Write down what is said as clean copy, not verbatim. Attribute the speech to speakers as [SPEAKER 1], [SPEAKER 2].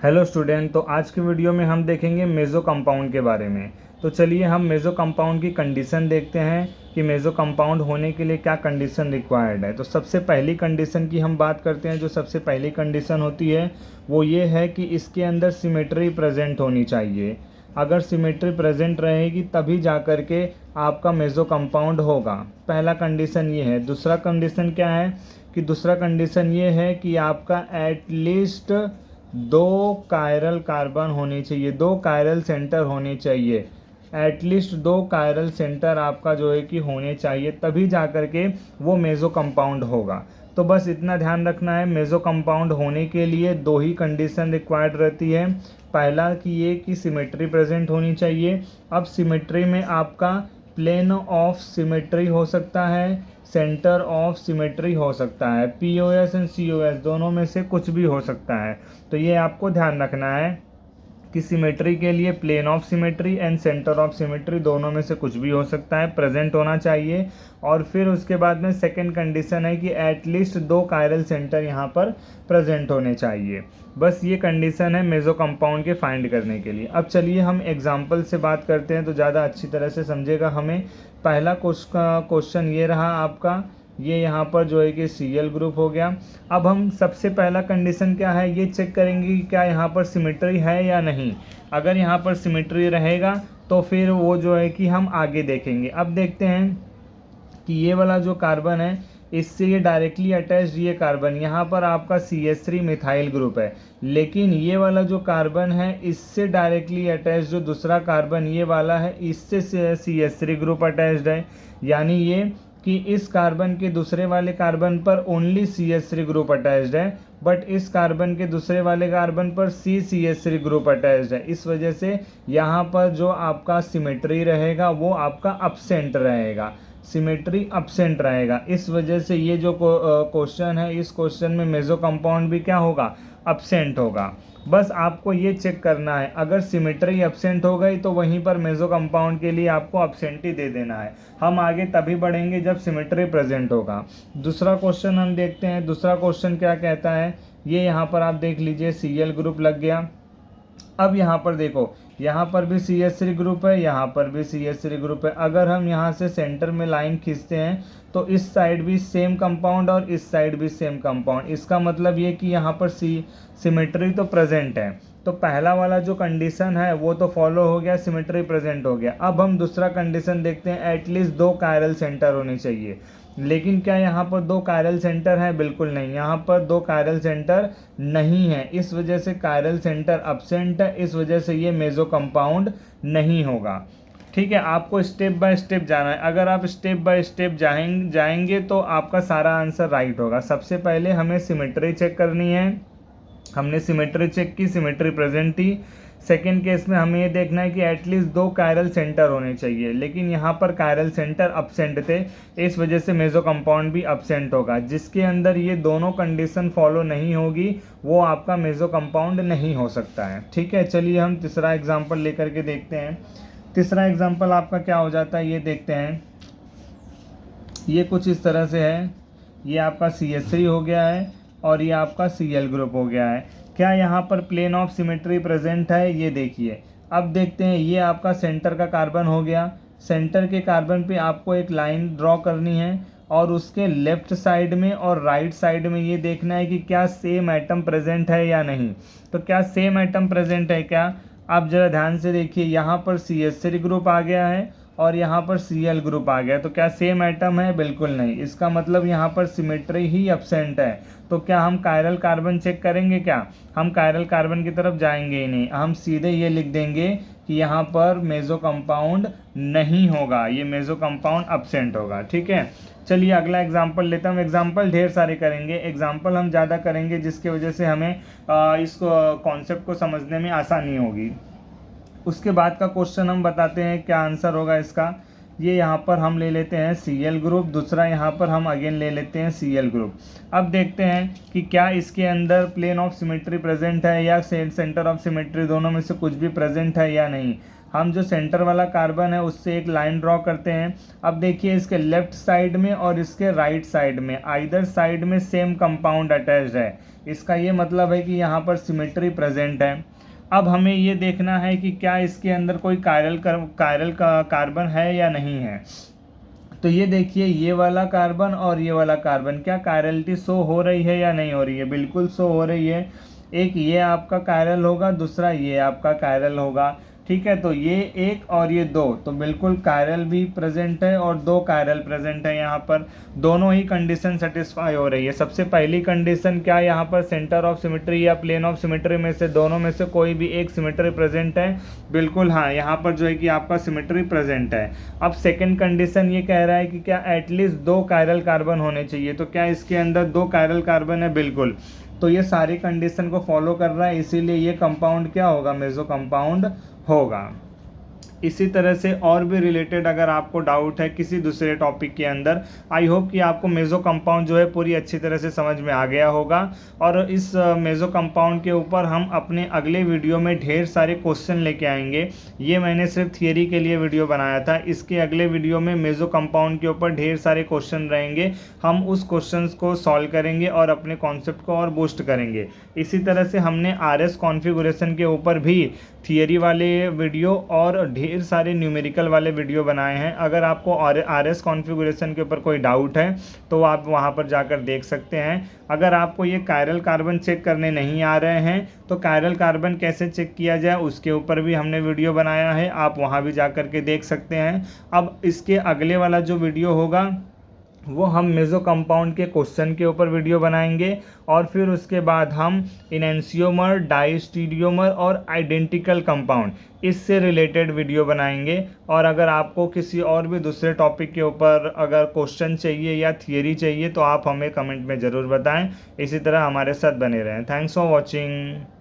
[SPEAKER 1] Hello student, तो आज की वीडियो में हम देखेंगे मेसो कंपाउंड के बारे में। तो चलिए हम मेसो कंपाउंड की कंडीशन देखते हैं कि मेसो कंपाउंड होने के लिए क्या कंडीशन रिक्वायर्ड है। तो सबसे पहली कंडीशन की हम बात करते हैं। जो सबसे पहली कंडीशन होती है वो ये है कि इसके अंदर सिमेट्री प्रेजेंट होनी चाहिए। अगर सिमेट्री प्रेजेंट रहेगी तभी जा कर के आपका मेसो कंपाउंड होगा। पहला कंडीशन ये है। दूसरा कंडीशन क्या है कि दूसरा कंडीशन ये है कि आपका एटलीस्ट 2 कायरल कार्बन होनी चाहिए, 2 कायरल सेंटर होने चाहिए। एटलीस्ट 2 कायरल सेंटर आपका जो है कि होने चाहिए, तभी जा कर के वो मेसो कंपाउंड होगा। तो बस इतना ध्यान रखना है, मेसो कंपाउंड होने के लिए 2 ही कंडीशन रिक्वायर्ड रहती है। पहला कि ये कि सिमेट्री प्रेजेंट होनी चाहिए। अब सिमेट्री में आपका प्लेन ऑफ सिमेट्री हो सकता है, सेंटर ऑफ सिमेट्री हो सकता है, POS एंड COS दोनों में से कुछ भी हो सकता है। तो ये आपको ध्यान रखना है कि सिमेट्री के लिए plane of symmetry and centre of symmetry दोनों में से कुछ भी हो सकता है, प्रेजेंट होना चाहिए। और फिर उसके बाद में सेकंड कंडीशन है कि एटलीस्ट 2 कायरल सेंटर यहाँ पर प्रेजेंट होने चाहिए। बस ये कंडीशन है मेसो कंपाउंड के फाइंड करने के लिए। अब चलिए हम एग्जाम्पल से बात करते हैं तो ज़्यादा अच्छी तरह से समझेगा हमें। पहला क्वेश्चन ये रहा आपका, ये यहाँ पर जो है कि Cl ग्रुप हो गया। अब हम सबसे पहला कंडीशन क्या है ये चेक करेंगे कि क्या यहाँ पर सिमेट्री है या नहीं। अगर यहाँ पर सिमेट्री रहेगा तो फिर वो जो है कि हम आगे देखेंगे। अब देखते हैं कि ये वाला जो कार्बन है इससे ये डायरेक्टली अटैच्ड ये कार्बन, यहाँ पर आपका CH3 मिथाइल ग्रुप है। लेकिन ये वाला जो कार्बन है इससे डायरेक्टली अटैच्ड जो दूसरा कार्बन ये वाला है, इससे CH3 ग्रुप अटैच्ड है। यानी ये कि इस कार्बन के दूसरे वाले कार्बन पर ओनली CH3 ग्रुप अटैच्ड है, बट इस कार्बन के दूसरे वाले कार्बन पर CH3 ग्रुप अटैच्ड है। इस वजह से यहाँ पर जो आपका सिमेट्री रहेगा वो आपका अपसेंट रहेगा, सिमेट्री अपसेंट रहेगा। इस वजह से ये जो क्वेश्चन है, इस क्वेश्चन में मेसो कंपाउंड भी क्या होगा, अपसेंट होगा। बस आपको ये चेक करना है, अगर सिमेट्री अपसेंट हो गई तो वहीं पर मेसो कंपाउंड के लिए आपको अपसेंट ही दे देना है। हम आगे तभी बढ़ेंगे जब सिमेट्री प्रेजेंट होगा। दूसरा क्वेश्चन हम देखते हैं। दूसरा क्वेश्चन क्या कहता है, ये यहाँ पर आप देख लीजिए Cl ग्रुप लग गया। अब यहाँ पर देखो, यहाँ पर भी CH3 ग्रुप है, यहाँ पर भी CH3 ग्रुप है। अगर हम यहाँ से सेंटर में लाइन खींचते हैं तो इस साइड भी सेम कंपाउंड और इस साइड भी सेम कंपाउंड। इसका मतलब ये कि यहाँ पर सिमेट्री तो प्रेजेंट है। तो पहला वाला जो कंडीशन है वो तो फॉलो हो गया, सिमेट्री प्रेजेंट हो गया। अब हम दूसरा कंडीशन देखते हैं, एटलीस्ट 2 कायरल सेंटर होने चाहिए। लेकिन क्या यहाँ पर 2 कायरल सेंटर है? बिल्कुल नहीं, यहाँ पर 2 कायरल सेंटर नहीं है। इस वजह से कायरल सेंटर अपसेंट है, इस वजह से ये मेसो कंपाउंड नहीं होगा। ठीक है, आपको स्टेप बाय स्टेप जाना है। अगर आप स्टेप बाय स्टेप जाएंगे तो आपका सारा आंसर राइट होगा। सबसे पहले हमें सिमेट्री चेक करनी है। हमने सिमेट्री चेक की, सिमेट्री प्रेजेंट थी। सेकेंड केस में हमें ये देखना है कि एटलीस्ट 2 कायरल सेंटर होने चाहिए, लेकिन यहाँ पर कायरल सेंटर अपसेंट थे, इस वजह से मेसो कंपाउंड भी अपसेंट होगा। जिसके अंदर ये दोनों कंडीशन फॉलो नहीं होगी वो आपका मेसो कंपाउंड नहीं हो सकता है। ठीक है, चलिए हम तीसरा एग्जाम्पल लेकर के देखते हैं। तीसरा एग्जाम्पल आपका क्या हो जाता है ये देखते हैं। ये कुछ इस तरह से है, ये आपका CH3 हो गया है और ये आपका Cl ग्रुप हो गया है। क्या यहाँ पर प्लेन ऑफ सिमेट्री प्रेजेंट है? ये देखिए। अब देखते हैं, ये आपका सेंटर का कार्बन हो गया। सेंटर के कार्बन पे आपको एक लाइन ड्रॉ करनी है और उसके लेफ्ट साइड में और राइट साइड में ये देखना है कि क्या सेम एटम प्रेजेंट है या नहीं। तो क्या सेम एटम प्रेजेंट है क्या? आप ज़रा ध्यान से देखिए, यहाँ पर CH3 ग्रुप आ गया है और यहाँ पर Cl ग्रुप आ गया। तो क्या सेम एटम है? बिल्कुल नहीं। इसका मतलब यहाँ पर सिमेट्री ही अपसेंट है। तो क्या हम कायरल कार्बन चेक करेंगे? क्या हम कायरल कार्बन की तरफ जाएंगे ही नहीं। हम सीधे ये लिख देंगे कि यहाँ पर मेसो कंपाउंड नहीं होगा, ये मेसो कंपाउंड अपसेंट होगा। ठीक है, चलिए अगला एग्जाम्पल लेता हूँ। एग्जाम्पल ढेर सारे करेंगे, एग्जाम्पल हम ज़्यादा करेंगे जिसकी वजह से हमें इस कॉन्सेप्ट को समझने में आसानी होगी। उसके बाद का क्वेश्चन हम बताते हैं क्या आंसर होगा इसका। ये यहाँ पर हम ले लेते हैं Cl ग्रुप, दूसरा यहाँ पर हम अगेन ले लेते हैं Cl ग्रुप। अब देखते हैं कि क्या इसके अंदर प्लेन ऑफ सिमेट्री प्रेजेंट है या सेंटर ऑफ सिमेट्री, दोनों में से कुछ भी प्रेजेंट है या नहीं। हम जो सेंटर वाला कार्बन है उससे एक लाइन ड्रॉ करते हैं। अब देखिए इसके लेफ्ट साइड में और इसके राइट साइड में, आइदर साइड में सेम कंपाउंड अटैच्ड है। इसका ये मतलब है कि यहाँ पर सिमेट्री प्रेजेंट है। अब हमें ये देखना है कि क्या इसके अंदर कोई कायरल कार्बन है या नहीं है। तो ये देखिए, ये वाला कार्बन और ये वाला कार्बन, क्या कायरलिटी शो हो रही है या नहीं हो रही है? बिल्कुल शो हो रही है। एक ये आपका कायरल होगा, दूसरा ये आपका कायरल होगा, ठीक है। तो ये एक और ये दो, तो बिल्कुल कायरल भी प्रेजेंट है और दो कायरल प्रेजेंट है। यहाँ पर दोनों ही कंडीशन सेटिस्फाई हो रही है। सबसे पहली कंडीशन क्या, यहाँ पर सेंटर ऑफ सिमेट्री या प्लेन ऑफ सिमेट्री में से दोनों में से कोई भी एक सिमेट्री प्रेजेंट है? बिल्कुल हाँ, यहाँ पर जो है कि आपका सिमेट्री प्रेजेंट है। अब सेकेंड कंडीशन ये कह रहा है कि क्या एटलीस्ट दो कायरल कार्बन होने चाहिए। तो क्या इसके अंदर दो कायरल कार्बन है? बिल्कुल। तो ये सारी कंडीशन को फॉलो कर रहा है, इसीलिए ये कंपाउंड क्या होगा? मेसो कंपाउंड होगा। इसी तरह से और भी रिलेटेड अगर आपको डाउट है किसी दूसरे टॉपिक के अंदर, आई होप कि आपको मेसो कंपाउंड जो है पूरी अच्छी तरह से समझ में आ गया होगा। और इस मेसो कंपाउंड के ऊपर हम अपने अगले वीडियो में ढेर सारे क्वेश्चन लेके आएंगे। ये मैंने सिर्फ थियरी के लिए वीडियो बनाया था, इसके अगले वीडियो में मेसो कंपाउंड के ऊपर ढेर सारे क्वेश्चन रहेंगे। हम उस क्वेश्चन को सॉल्व करेंगे और अपने कॉन्सेप्ट को और बूस्ट करेंगे। इसी तरह से हमने RS कॉन्फ़िगरेशन के ऊपर भी थियरी वाले वीडियो और ढेर सारे न्यूमेरिकल वाले वीडियो बनाए हैं। अगर आपको RS कॉन्फ़िगरेशन के ऊपर कोई डाउट है तो आप वहां पर जाकर देख सकते हैं। अगर आपको ये कायरल कार्बन चेक करने नहीं आ रहे हैं तो कायरल कार्बन कैसे चेक किया जाए उसके ऊपर भी हमने वीडियो बनाया है, आप वहां भी जाकर के देख सकते हैं। अब इसके अगले वाला जो वीडियो होगा वो हम मेसो कंपाउंड के क्वेश्चन के ऊपर वीडियो बनाएंगे और फिर उसके बाद हम इनैंसियोमर, डाइस्टीरियोमर और आइडेंटिकल कंपाउंड, इससे रिलेटेड वीडियो बनाएंगे। और अगर आपको किसी और भी दूसरे टॉपिक के ऊपर अगर क्वेश्चन चाहिए या थियरी चाहिए तो आप हमें कमेंट में ज़रूर बताएं। इसी तरह हमारे साथ बने रहें। Thanks for watching.